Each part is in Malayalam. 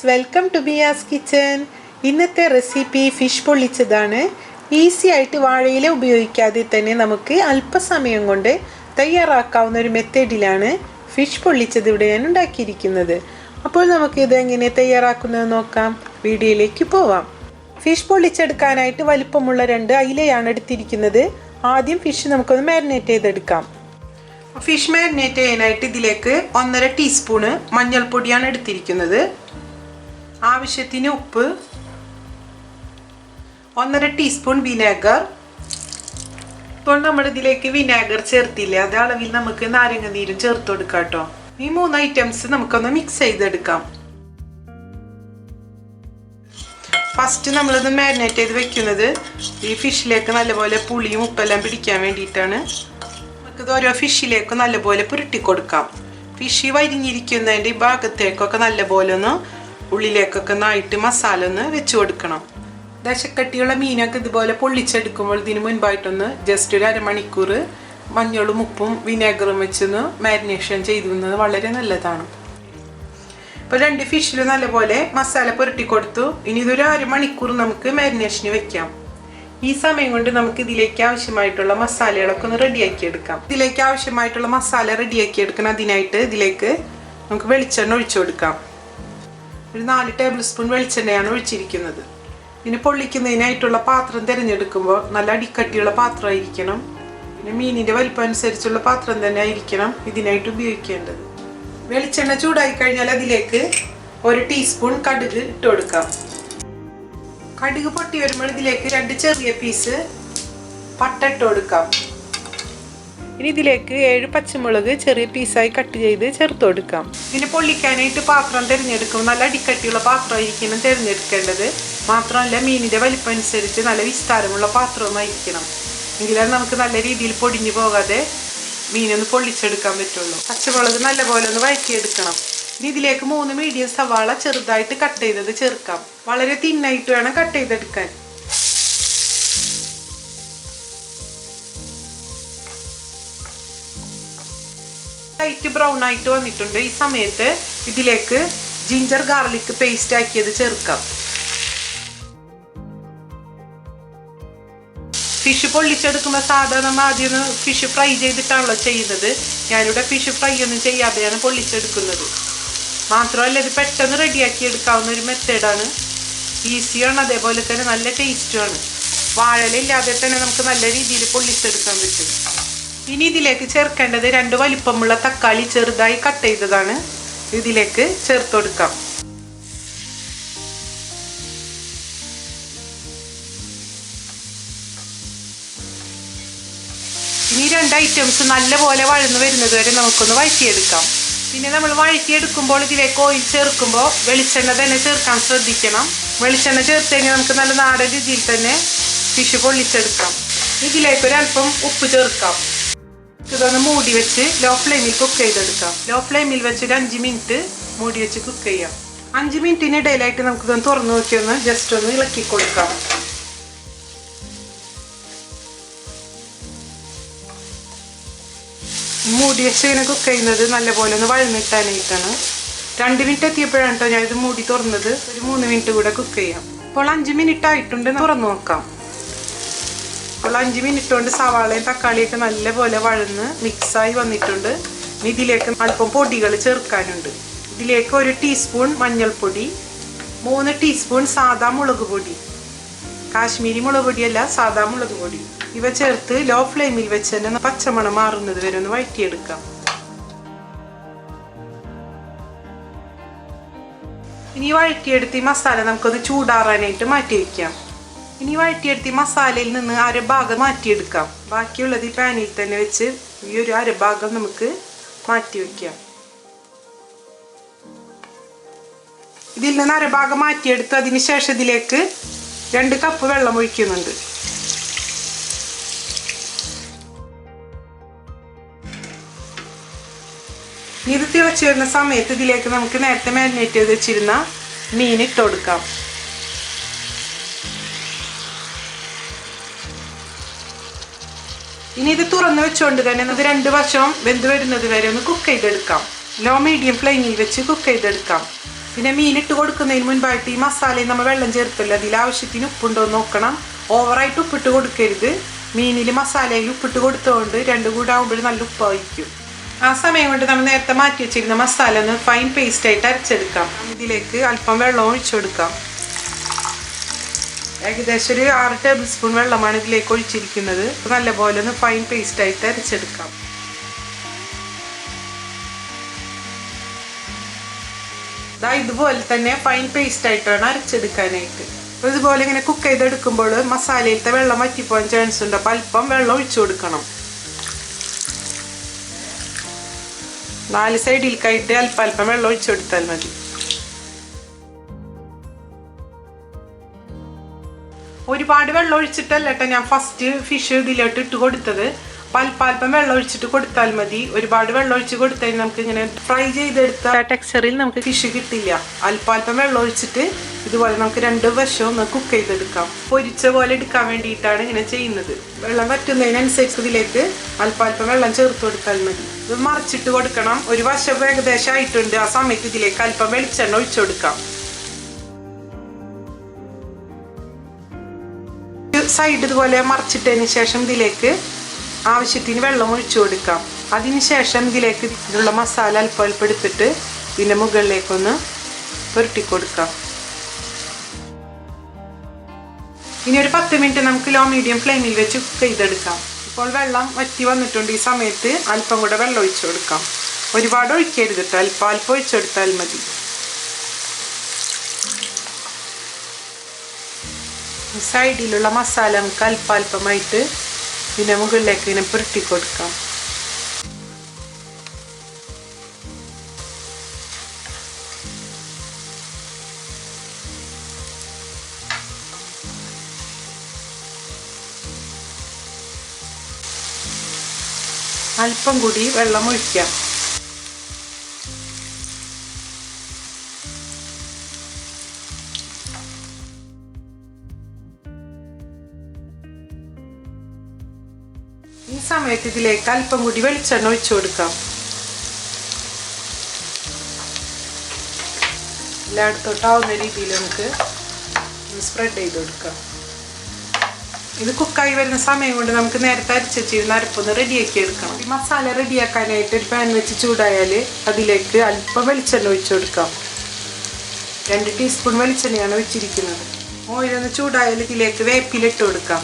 welcome to Biyas kitchen. ഇന്നത്തെ റെസിപ്പി ഫിഷ് പൊള്ളിച്ചതാണ്. ഈസി ആയിട്ട് വാഴയില ഉപയോഗിക്കാതെ തന്നെ നമുക്ക് അല്പസമയം കൊണ്ട് തയ്യാറാക്കാവുന്ന ഒരു മെത്തേഡിലാണ് ഫിഷ് പൊള്ളിച്ചത് ഇവിടെ ഞാൻ ഉണ്ടാക്കിയിരിക്കുന്നത്. അപ്പോൾ നമുക്ക് ഇത് എങ്ങനെ തയ്യാറാക്കുന്നത് നോക്കാം. വീഡിയോയിലേക്ക് പോവാം. ഫിഷ് പൊള്ളിച്ചെടുക്കാനായിട്ട് വലിപ്പമുള്ള 2 അയിലയാണ് എടുത്തിരിക്കുന്നത്. ആദ്യം ഫിഷ് നമുക്കൊന്ന് മാരിനേറ്റ് ചെയ്തെടുക്കാം. ഫിഷ് മാരിനേറ്റ് ചെയ്യാനായിട്ട് ഇതിലേക്ക് 1.5 ടീസ്പൂണ് മഞ്ഞൾപ്പൊടിയാണ് എടുത്തിരിക്കുന്നത്. ആവശ്യത്തിന് ഉപ്പ്, 1.5 ടീസ്പൂൺ വിനാഗർ. ഇപ്പോൾ നമ്മൾ ഇതിലേക്ക് വിനാഗർ ചേർത്തില്ല, അത് അളവിൽ നമുക്ക് നാരങ്ങ നീരും ചേർത്ത് കൊടുക്കാം കേട്ടോ. ഈ 3 ഐറ്റംസ് നമുക്കൊന്ന് മിക്സ് ചെയ്തെടുക്കാം. ഫസ്റ്റ് നമ്മളിത് മാരിനേറ്റ് ചെയ്ത് വെക്കുന്നത് ഈ ഫിഷിലേക്ക് നല്ലപോലെ പുളിയും ഉപ്പെല്ലാം പിടിക്കാൻ വേണ്ടിയിട്ടാണ്. നമുക്കിത് ഓരോ ഫിഷിലേക്ക് നല്ലപോലെ പുരട്ടി കൊടുക്കാം. ഫിഷ് വരിഞ്ഞിരിക്കുന്നതിൻ്റെ ഈ ഭാഗത്തേക്കൊക്കെ നല്ലപോലെ ഒന്ന് ഉള്ളിലേക്കൊക്കെ നായിട്ട് മസാല ഒന്ന് വെച്ച് കൊടുക്കണം. ദശക്കട്ടിയുള്ള മീനൊക്കെ ഇതുപോലെ പൊള്ളിച്ചെടുക്കുമ്പോൾ ഇതിന് മുൻപായിട്ടൊന്ന് ജസ്റ്റ് ഒരു അരമണിക്കൂർ മഞ്ഞളും ഉപ്പും വിനാഗറും വെച്ചൊന്ന് മാരിനേഷൻ ചെയ്തിരുന്നത് വളരെ നല്ലതാണ്. ഇപ്പോൾ 2 ഫിഷിൽ നല്ലപോലെ മസാല പുരട്ടി കൊടുത്തു. ഇനി ഇതൊരു അരമണിക്കൂർ നമുക്ക് മാരിനേഷന് വെക്കാം. ഈ സമയം കൊണ്ട് നമുക്ക് ഇതിലേക്ക് ആവശ്യമായിട്ടുള്ള മസാലകളൊക്കെ ഒന്ന് റെഡിയാക്കി എടുക്കാം. ഇതിലേക്ക് ആവശ്യമായിട്ടുള്ള മസാല റെഡിയാക്കി എടുക്കണം. അതിനായിട്ട് ഇതിലേക്ക് നമുക്ക് വെളിച്ചെണ്ണ ഒഴിച്ചു കൊടുക്കാം. ഒരു 4 ടേബിൾ സ്പൂൺ വെളിച്ചെണ്ണയാണ് ഒഴിച്ചിരിക്കുന്നത്. പിന്നെ പൊള്ളിക്കുന്നതിനായിട്ടുള്ള പാത്രം തിരഞ്ഞെടുക്കുമ്പോൾ നല്ല അടിക്കട്ടിയുള്ള പാത്രമായിരിക്കണം. പിന്നെ മീനിൻ്റെ വലിപ്പം അനുസരിച്ചുള്ള പാത്രം തന്നെ ആയിരിക്കണം ഇതിനായിട്ട് ഉപയോഗിക്കേണ്ടത്. വെളിച്ചെണ്ണ ചൂടായി കഴിഞ്ഞാൽ അതിലേക്ക് 1 ടീസ്പൂൺ കടുക് ഇട്ട് കൊടുക്കാം. കടുക് പൊട്ടി വരുമ്പോൾ ഇതിലേക്ക് 2 ചെറിയ പീസ് പട്ട ഇട്ട് കൊടുക്കാം. ഇനി ഇതിലേക്ക് 7 പച്ചമുളക് ചെറിയ പീസായി കട്ട് ചെയ്ത് ചേർത്ത് കൊടുക്കാം. ഇതിന് പൊള്ളിക്കാനായിട്ട് പാത്രം തിരഞ്ഞെടുക്കും. നല്ല അടിക്കട്ടിയുള്ള പാത്രമായിരിക്കണം തിരഞ്ഞെടുക്കേണ്ടത്. മാത്രമല്ല മീനിൻ്റെ വലിപ്പം അനുസരിച്ച് നല്ല വിസ്താരമുള്ള പാത്രവുമായിരിക്കണം. എങ്കിലാണ് നമുക്ക് നല്ല രീതിയിൽ പൊടിഞ്ഞു പോകാതെ മീനൊന്ന് പൊള്ളിച്ചെടുക്കാൻ പറ്റുള്ളൂ. പച്ചമുളക് നല്ലപോലെ ഒന്ന് വഴറ്റിയെടുക്കണം. ഇനി ഇതിലേക്ക് 3 മീഡിയം സവാള ചെറുതായിട്ട് കട്ട് ചെയ്തത് ചേർക്കാം. വളരെ തിന്നായിട്ട് വേണം കട്ട് ചെയ്തെടുക്കാൻ. ലൈറ്റ് ബ്രൗൺ ആയിട്ട് വന്നിട്ടുണ്ട്. ഈ സമയത്ത് ഇതിലേക്ക് ജിഞ്ചർ ഗാർലിക് പേസ്റ്റ് ആക്കിയത് ചേർക്കാം. ഫിഷ് പൊള്ളിച്ചെടുക്കുമ്പോൾ സാധാരണ ആദ്യം ഫിഷ് ഫ്രൈ ചെയ്തിട്ടാണല്ലോ ചെയ്യുന്നത്. ഞാനിവിടെ ഫിഷ് ഫ്രൈ ഒന്നും ചെയ്യാതെയാണ് പൊള്ളിച്ചെടുക്കുന്നത്. മാത്രമല്ല ഇത് പെട്ടെന്ന് റെഡിയാക്കി എടുക്കാവുന്ന ഒരു മെത്തേഡാണ്. ഈസിയാണ്, അതേപോലെ തന്നെ നല്ല ടേസ്റ്റുമാണ്. വാഴല ഇല്ലാതെ തന്നെ നമുക്ക് നല്ല രീതിയിൽ പൊള്ളിച്ചെടുക്കാൻ പറ്റും. ഇനി ഇതിലേക്ക് ചേർക്കേണ്ടത് 2 വലിപ്പമുള്ള തക്കാളി ചെറുതായി കട്ട് ചെയ്തതാണ്. ഇതിലേക്ക് ചേർത്ത് കൊടുക്കാം. ഇനി 2 ഐറ്റംസ് നല്ലപോലെ വഴന്ന് വരുന്നത് വരെ നമുക്കൊന്ന് വഴറ്റിയെടുക്കാം. പിന്നെ നമ്മൾ വഴറ്റിയെടുക്കുമ്പോൾ ഇതിലേക്ക് ഓയിൽ ചേർക്കുമ്പോൾ വെളിച്ചെണ്ണ തന്നെ ചേർക്കാൻ ശ്രദ്ധിക്കണം. വെളിച്ചെണ്ണ ചേർത്ത് കഴിഞ്ഞാൽ നമുക്ക് നല്ല നാടൻ രുചിയിൽ തന്നെ ഫിഷ് പൊള്ളിച്ചെടുക്കാം. ഇതിലേക്ക് ഒരല്പം ഉപ്പ് ചേർക്കാം. ഇതൊന്ന് മൂടി വെച്ച് ലോ ഫ്ലെയിമിൽ കുക്ക് ചെയ്തെടുക്കാം. ലോ ഫ്ലെയിമിൽ വെച്ച് ഒരു 5 മിനിറ്റ് മൂടി വെച്ച് കുക്ക് ചെയ്യാം. 5 മിനിറ്റിനിടയിലായിട്ട് നമുക്കിതൊന്ന് തുറന്നു നോക്കി ഒന്ന് ജസ്റ്റ് ഒന്ന് ഇളക്കി കൊടുക്കാം. മൂടി വെച്ച് ഇങ്ങനെ കുക്ക് ചെയ്യുന്നത് നല്ലപോലെ ഒന്ന് വഴന്നിട്ടാനായിട്ടാണ്. 2 മിനിറ്റ് എത്തിയപ്പോഴാണ് കേട്ടോ ഞാൻ ഇത് മൂടി തുറന്നത്. ഒരു 3 മിനിറ്റ് കൂടെ കുക്ക് ചെയ്യാം. ഇപ്പോൾ 5 മിനിറ്റ് ആയിട്ടുണ്ട്. തുറന്നു നോക്കാം. അപ്പോൾ 5 മിനിറ്റ് കൊണ്ട് സവാളയും തക്കാളിയൊക്കെ നല്ലപോലെ വഴന്ന് മിക്സായി വന്നിട്ടുണ്ട്. ഇനി ഇതിലേക്ക് അല്പം പൊടികൾ ചേർക്കാനുണ്ട്. ഇതിലേക്ക് 1 ടീസ്പൂൺ മഞ്ഞൾപ്പൊടി, 3 ടീസ്പൂൺ സാദാ മുളക് പൊടി, കാശ്മീരി മുളക് പൊടിയല്ല സാദാ മുളക് പൊടി. ഇവ ചേർത്ത് ലോ ഫ്ലെയിമിൽ വെച്ച് തന്നെ പച്ചമണം മാറുന്നത് വരെ ഒന്ന് വഴറ്റിയെടുക്കാം. ഇനി വഴറ്റിയെടുത്ത് ഈ മസാല നമുക്കൊന്ന് ചൂടാറാനായിട്ട് മാറ്റി വയ്ക്കാം. ഇനി വഴറ്റിയെടുത്ത് ഈ മസാലയിൽ നിന്ന് അരഭാഗം മാറ്റിയെടുക്കാം. ബാക്കിയുള്ളത് ഈ പാനിൽ തന്നെ വെച്ച് ഈ ഒരു അരഭാഗം നമുക്ക് മാറ്റി വയ്ക്കാം. ഇതിൽ നിന്ന് അരഭാഗം മാറ്റിയെടുത്ത് അതിന് ശേഷം ഇതിലേക്ക് 2 കപ്പ് വെള്ളം ഒഴിക്കുന്നുണ്ട്. ഇത് തിളച്ച് വരുന്ന സമയത്ത് ഇതിലേക്ക് നമുക്ക് നേരത്തെ മാരിനേറ്റ് ചെയ്ത് വെച്ചിരുന്ന മീൻ ഇട്ട് കൊടുക്കാം. ഇനി ഇത് തുറന്ന് വെച്ചുകൊണ്ട് തന്നെ ഇത് 2 വശവും വെന്ത് വരുന്നത് വരെ ഒന്ന് കുക്ക് ചെയ്തെടുക്കാം. ലോ മീഡിയം ഫ്ലെയിമിൽ വെച്ച് കുക്ക് ചെയ്തെടുക്കാം. പിന്നെ മീനിട്ട് കൊടുക്കുന്നതിന് മുൻപായിട്ട് ഈ മസാലയിൽ നമ്മൾ വെള്ളം ചേർത്തില്ല, അതിൽ ആവശ്യത്തിന് ഉപ്പുണ്ടോ എന്ന് നോക്കണം. ഓവറായിട്ട് ഉപ്പിട്ട് കൊടുക്കരുത്. മീനിൽ മസാലയിൽ ഉപ്പിട്ട് കൊടുത്തുകൊണ്ട് രണ്ടും കൂടെ ആകുമ്പോൾ നല്ല ഉപ്പായിരിക്കും. ആ സമയം കൊണ്ട് നമ്മൾ നേരത്തെ മാറ്റി വെച്ചിരുന്ന മസാല ഒന്ന് ഫൈൻ പേസ്റ്റായിട്ട് അരച്ചെടുക്കാം. ഇതിലേക്ക് അല്പം വെള്ളം ഒഴിച്ചു കൊടുക്കാം. ഏകദേശം ഒരു 6 ടേബിൾ സ്പൂൺ വെള്ളമാണ് ഇതിലേക്ക് ഒഴിച്ചിരിക്കുന്നത്. നല്ലപോലെ ഒന്ന് ഫൈൻ പേസ്റ്റായിട്ട് അരച്ചെടുക്കാം. ഇതുപോലെ തന്നെ ഫൈൻ പേസ്റ്റായിട്ടാണ് അരച്ചെടുക്കാനായിട്ട്. അപ്പോൾ ഇതുപോലെ ഇങ്ങനെ കുക്ക് ചെയ്തെടുക്കുമ്പോൾ മസാലയിലത്തെ വെള്ളം വറ്റിപ്പോകാൻ ചാൻസ് ഉണ്ട്. അപ്പോൾ അല്പം വെള്ളം ഒഴിച്ചു കൊടുക്കണം. 4 സൈഡിലേക്കായിട്ട് അല്പം വെള്ളം ഒഴിച്ചു കൊടുത്താൽ മതി. ഒരുപാട് വെള്ളം ഒഴിച്ചിട്ടല്ല കേട്ടോ ഞാൻ ഫസ്റ്റ് ഫിഷ് ഇതിലോട്ട് ഇട്ട് കൊടുത്തത്. അല്പം വെള്ളം ഒഴിച്ചിട്ട് കൊടുത്താൽ മതി. ഒരുപാട് വെള്ളം ഒഴിച്ച് കൊടുത്താൽ നമുക്ക് ഇങ്ങനെ ഫ്രൈ ചെയ്തെടുത്ത ടെക്സ്ചറിൽ നമുക്ക് ഫിഷ് കിട്ടില്ല. അല്പം വെള്ളം ഒഴിച്ചിട്ട് ഇതുപോലെ നമുക്ക് 2 വശവും ഒന്ന് കുക്ക് ചെയ്തെടുക്കാം. പൊരിച്ച പോലെ എടുക്കാൻ വേണ്ടിയിട്ടാണ് ഇങ്ങനെ ചെയ്യുന്നത്. വെള്ളം വറ്റുന്നതിനനുസരിച്ച് ഇതിലേക്ക് അല്പം വെള്ളം ചേർത്ത് കൊടുത്താൽ മതി. ഇത് മറിച്ചിട്ട് കൊടുക്കണം. ഒരു വശം ഏകദേശം ആയിട്ടുണ്ട്. ആ സമയത്ത് ഇതിലേക്ക് അല്പം വെളിച്ചെണ്ണ ഒഴിച്ചു കൊടുക്കാം. സൈഡ് ഇതുപോലെ മറിച്ചിട്ടതിന് ശേഷം ഇതിലേക്ക് ആവശ്യത്തിന് വെള്ളം ഒഴിച്ചു കൊടുക്കാം. അതിനുശേഷം ഇതിലേക്ക് ഇതിലുള്ള മസാല അല്പം എടുത്തിട്ട് ഇതിൻ്റെ മുകളിലേക്കൊന്ന് പുരട്ടി കൊടുക്കാം. ഇനി ഒരു 10 മിനിറ്റ് നമുക്ക് ലോ മീഡിയം ഫ്ലെയിമിൽ വെച്ച് കുക്ക് ചെയ്തെടുക്കാം. ഇപ്പോൾ വെള്ളം വറ്റി വന്നിട്ടുണ്ട്. ഈ സമയത്ത് അല്പം കൂടെ വെള്ളം ഒഴിച്ചു കൊടുക്കാം. ഒരുപാട് ഒഴിക്കരുത് കേട്ടോ, അല്പം ഒഴിച്ചെടുത്താൽ മതി. സൈഡിലുള്ള മസാല നമുക്ക് അല്പമായിട്ട് ഇതിൻ്റെ മുകളിലേക്ക് ഇങ്ങനെ പുരട്ടി കൊടുക്കാം. അല്പം കൂടി വെള്ളം ഒഴിക്കാം. ഈ സമയത്ത് ഇതിലേക്ക് അല്പം കൂടി വെളിച്ചെണ്ണ ഒഴിച്ചു കൊടുക്കാം. എല്ലായിടത്തോട്ടാവുന്ന രീതിയിൽ നമുക്ക് സ്പ്രെഡ് ചെയ്ത് കൊടുക്കാം. ഇത് കുക്കായി വരുന്ന സമയം കൊണ്ട് നമുക്ക് നേരത്തെ അരച്ച് വെച്ചിരുന്ന അരപ്പൊന്ന് റെഡിയാക്കി എടുക്കണം. ഈ മസാല റെഡിയാക്കാനായിട്ട് ഒരു പാൻ വെച്ച് ചൂടായാൽ അതിലേക്ക് അല്പം വെളിച്ചെണ്ണ ഒഴിച്ചു കൊടുക്കാം. 2 ടീസ്പൂൺ വെളിച്ചെണ്ണയാണ് വെച്ചിരിക്കുന്നത്. ഓയിലൊന്ന് ചൂടായാൽ ഇതിലേക്ക് വേപ്പിലിട്ട് കൊടുക്കാം.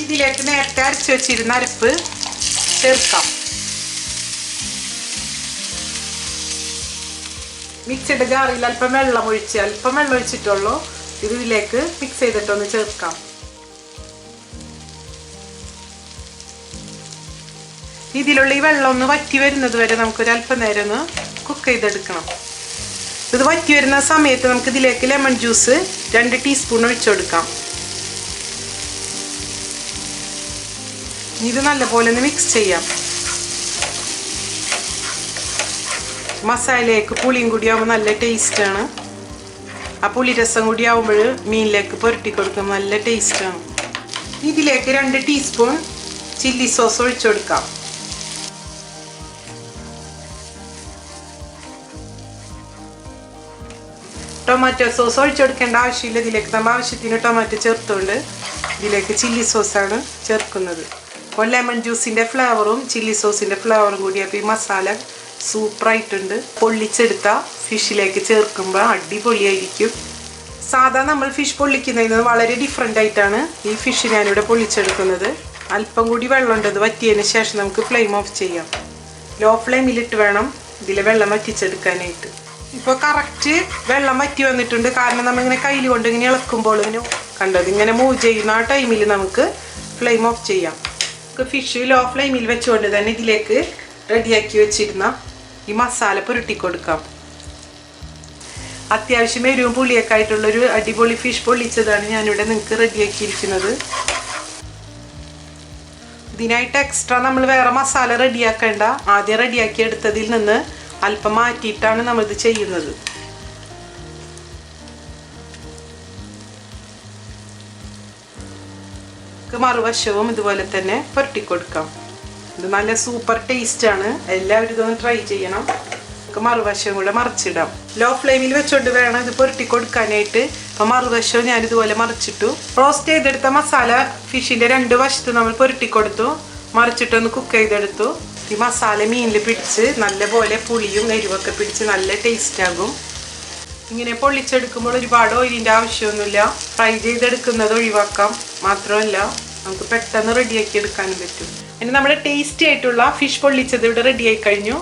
ഇതിലേക്ക് നേരത്തെ അരച്ച് വെച്ചിരുന്ന അരപ്പ് ചേർക്കാം. മിക്സിയുടെ ജാറിൽ അല്പം വെള്ളം ഒഴിച്ചിട്ടുള്ളൂ. ഇതിലേക്ക് മിക്സ് ചെയ്തിട്ടൊന്ന് ചേർക്കാം. ഇതിലുള്ള ഈ വെള്ളം ഒന്ന് വറ്റി വരുന്നത് വരെ നമുക്കൊരു അല്പം നേരം ഒന്ന് കുക്ക് ചെയ്തെടുക്കണം. ഇത് വറ്റി വരുന്ന സമയത്ത് നമുക്ക് ഇതിലേക്ക് ലെമൺ ജ്യൂസ് 2 ടീസ്പൂൺ ഒഴിച്ചു കൊടുക്കാം. ഇത് നല്ലപോലെ ഒന്ന് മിക്സ് ചെയ്യാം. മസാലയ്ക്ക് പുളിയും കൂടി ആകുമ്പോൾ നല്ല ടേസ്റ്റാണ്. ആ പുളി രസം കൂടി ആകുമ്പോൾ മീനിലേക്ക് പുരട്ടി കൊടുക്കുമ്പോൾ നല്ല ടേസ്റ്റാണ്. ഇതിലേക്ക് 2 ടീസ്പൂൺ ചില്ലി സോസ് ഒഴിച്ചു കൊടുക്കാം. ടൊമാറ്റോ സോസ് ഒഴിച്ചു കൊടുക്കേണ്ട ആവശ്യമില്ല. ഇതിലേക്ക് നമ്മൾ ആവശ്യത്തിന് ടൊമാറ്റോ ചേർത്തുകൊണ്ട് ഇതിലേക്ക് ചില്ലി സോസാണ് ചേർക്കുന്നത്. അപ്പോൾ ലെമൺ ജ്യൂസിൻ്റെ ഫ്ലേവറും ചില്ലി സോസിൻ്റെ ഫ്ലേവറും കൂടി അപ്പോൾ ഈ മസാല സൂപ്പറായിട്ടുണ്ട്. പൊള്ളിച്ചെടുത്ത ഫിഷിലേക്ക് ചേർക്കുമ്പോൾ അടിപൊളിയായിരിക്കും. സാധാരണ നമ്മൾ ഫിഷ് പൊള്ളിക്കുന്നതിന് വളരെ ഡിഫറെൻ്റ് ആയിട്ടാണ് ഈ ഫിഷ് ഞാനിവിടെ പൊള്ളിച്ചെടുക്കുന്നത്. അല്പം കൂടി വെള്ളം ഉണ്ട്. അത് വറ്റിയതിന് ശേഷം നമുക്ക് ഫ്ലെയിം ഓഫ് ചെയ്യാം. ലോ ഫ്ലെയിമിലിട്ട് വേണം ഇതിൽ വെള്ളം വറ്റിച്ചെടുക്കാനായിട്ട്. ഇപ്പോൾ കറക്റ്റ് വെള്ളം വറ്റി വന്നിട്ടുണ്ട്. കാരണം നമ്മളിങ്ങനെ കയ്യിൽ കൊണ്ട് ഇങ്ങനെ ഇളക്കുമ്പോൾ ഇങ്ങനെ കണ്ടത് ഇങ്ങനെ മൂവ് ചെയ്യുന്ന ആ ടൈമിൽ നമുക്ക് ഫ്ലെയിം ഓഫ് ചെയ്യാം. ഫിഷ് ലോ ഫ്ലെയിമിൽ വെച്ചുകൊണ്ട് തന്നെ ഇതിലേക്ക് റെഡിയാക്കി വെച്ചിരുന്ന ഈ മസാല പുരട്ടി കൊടുക്കാം. അത്യാവശ്യം എരിവും പുളിയൊക്കെ ആയിട്ടുള്ളൊരു അടിപൊളി ഫിഷ് പൊള്ളിച്ചതാണ് ഞാനിവിടെ നിങ്ങൾക്ക് റെഡിയാക്കിയിരിക്കുന്നത്. ഇതിനായിട്ട് എക്സ്ട്രാ നമ്മൾ വേറെ മസാല റെഡിയാക്കേണ്ട. ആദ്യം റെഡിയാക്കി എടുത്തതിൽ നിന്ന് അല്പം മാറ്റിയിട്ടാണ് നമ്മളിത് ചെയ്യുന്നത്. മറുവശവും ഇതുപോലെ തന്നെ പുരട്ടി കൊടുക്കാം. ഇത് നല്ല സൂപ്പർ ടേസ്റ്റാണ്. എല്ലാവരും ഇതൊന്ന് ട്രൈ ചെയ്യണം. മറുവശം കൂടെ മറിച്ചിടാം. ലോ ഫ്ലെയിമിൽ വെച്ചോണ്ട് വേണം ഇത് പുരട്ടി കൊടുക്കാനായിട്ട്. അപ്പോൾ മറുവശവും ഞാനിതുപോലെ മറിച്ചിട്ടു. റോസ്റ്റ് ചെയ്തെടുത്ത മസാല ഫിഷിൻ്റെ 2 വശത്ത് നമ്മൾ പുരട്ടി കൊടുത്തു. മറിച്ചിട്ടൊന്ന് കുക്ക് ചെയ്തെടുത്തു. ഈ മസാല മീനിൽ പിടിച്ച് നല്ലപോലെ പുളിയും എരിവൊക്കെ പിടിച്ച് നല്ല ടേസ്റ്റ് ആകും. ഇങ്ങനെ പൊള്ളിച്ചെടുക്കുമ്പോൾ ഒരുപാട് ഓയിലിൻ്റെ ആവശ്യമൊന്നുമില്ല. ഫ്രൈ ചെയ്തെടുക്കുന്നത് ഒഴിവാക്കാം. മാത്രമല്ല നമുക്ക് പെട്ടെന്ന് റെഡിയാക്കി എടുക്കാനും പറ്റും. ഇനി നമ്മുടെ ടേസ്റ്റി ആയിട്ടുള്ള ഫിഷ് പൊള്ളിച്ചത് ഇവിടെ റെഡി ആയി കഴിഞ്ഞു.